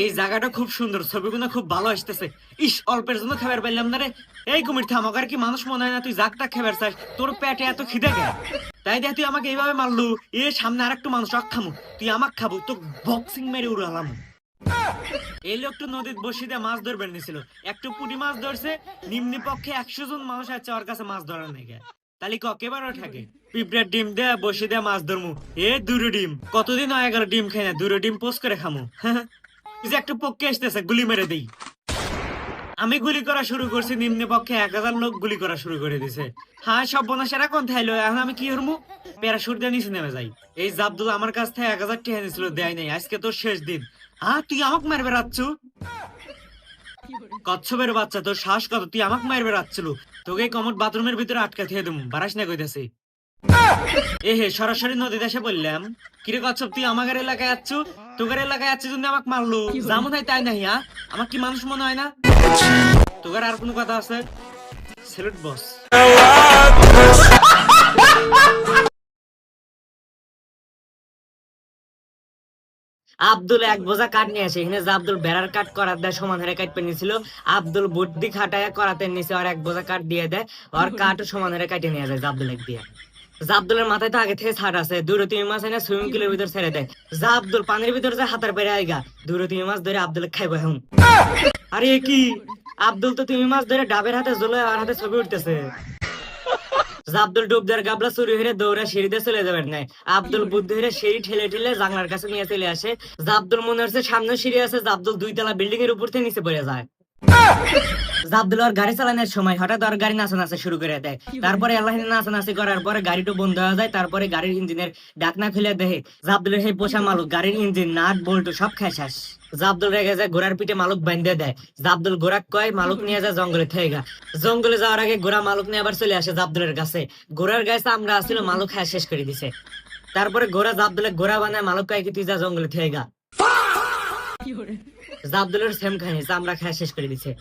এই জায়গাটা খুব সুন্দর, ছবিগুলো খুব ভালো আসতেছে। ইস, অল্পের জন্য খাবার পাইলাম না রে। এই কুমির থাম, আর কি মানুষ মনে হয় না তুই জাগটা খাবার চাস? তোর পেটে এত খিদে গে? তাই দেখ তুই আমাকে এইভাবে মারলু। এ সামনে আর একটু মানুষ খামু, তুই আমাক খাবো, তো বক্সিং মেরে উড়ালাম। এই লোকটা নদীর বসি দিয়ে মাছ ধরবেন নিছিল, একটু পুঁটি মাছ ধরছে। নিম্নি পক্ষে 100 জন মানুষ আছে ওর কাছে মাছ ধরার নাকি। তাহলে ককেবারও থাকে পিঁপড়ার ডিম দিয়ে বসে দিয়ে মাছ ধরমু। এ দুটো ডিম, কতদিন হয়ে গেল ডিম খাই না, দুটো ডিম পোস্ট করে খামু। এই যে একটা পক্ষে আসতেছে, গুলি মেরে দেই। আমি গুলি করা শুরু করছি, নিম্নে পক্ষে 1000 লোক গুলি করা শুরু করে দিছে। হ্যাঁ, সব বনাসেরা কোন থাইলো, এখন আমি কি হরমু? প্যারাশুট দিয়ে নিচে নেমে যাই। এই জাবদুল আমার কাছ থেকে 1000 টাকা নিয়েছিল, দেয় নাই। আজকে তোর শেষ দিন। হ্যাঁ, তুই আমাকে মারবে রাখছু? কচ্ছপের বাচ্চা, তোর শ্বাস কত? তুই আমাকে মারবে রাখছিল। তোকে কমট বাথরুমের ভিতরে আটকা থিয়ে দেবো, বারাস না কইতেছি। এ হে, সরাসরি নদী দেশে বললাম। কিরে কচ্ছপ, তুই আমার এলাকায় যাচ্ছ? তোদের এলাকায় যাচ্ছি জন্য আমাকে মারলো, যেমন হয় তাই নাই। হ্যাঁ, আমার কি মানুষ মনে হয় না? তোদের আর কোনো কথা আছে? স্যালুট বস। আব্দুল এক বোঝা কাঠ নিয়ে আসে এখানে, যে আব্দুল বেড়ার কাঠ করার দেয় সমান হারে কাটতে নিয়েছিল। আব্দুল বুদ্ধি খাটায় করাতে নিচে আর এক বোঝা কাঠ দিয়ে দেয়, আর কাঠ সমান হারে কাটে নিয়ে যায় জাবদুল এক দিয়ে। জাবদুলের মাথায় তো আগে থেকে ছাড় আছে, 2-3 মাস এনে সুইমিং পুলের ভিতর ছেড়ে দেয়। জাবদুল পানির ভিতর যায় হাতের পেরে আইগা, 2-3 মাস ধরে আব্দুল খাইবো এখন। আরে কি, আব্দুল তো 3 মাস ধরে ডাবের হাতে জ্বলে আর হাতে ছবি উঠতেছে। আব্দুল ডুব দেওয়ার গাবলা চুরি হয়ে দৌড়া সিঁড়িতে চলে যাবেন নাই। আব্দুল বুদ্ধি হয়ে সিঁড়ি ঠেলে ঠেলে জানলার কাছে নিয়ে চলে আসে। আব্দুল মনে হচ্ছে সামনে সিঁড়ি আছে, আব্দুল 2 তলা বিল্ডিং এর উপর থেকে নিচে পড়ে যায়। আব্দুল আর গাড়ি চালানোর সময় হঠাৎ আর গাড়ি নাচানাচি শুরু করে দেয়। তারপরে আল্লাহ নাচানাচি করার পরে গাড়িটা বন্ধ হয়ে যায়। তারপরে গাড়ির ইঞ্জিনের ডাকনা খুলে দেখে আব্দুলের সেই পোষা মালুক গাড়ির ইঞ্জিন নাট বল্টু সব খায় শেষ। আব্দুল রেগে যায়, ঘোড়ার পিঠে মালুক বাঁধে দেয়। আব্দুল ঘোড়া কয় মালুক নিয়ে যায় জঙ্গলে থেকে। জঙ্গলে যাওয়ার আগে ঘোড়া মালুক নিয়ে আবার চলে আসে আব্দুলের কাছে। ঘোড়ার গায়ে চামড়া আসছিল, মালুক খায় শেষ করে দিছে। তারপরে ঘোড়া আব্দুলের ঘোড়া বানায়, মালুক কয় কি তুই যা জঙ্গলে থেকে। আব্দুলের সেম খায় চামড়া খায় শেষ করে দিছে।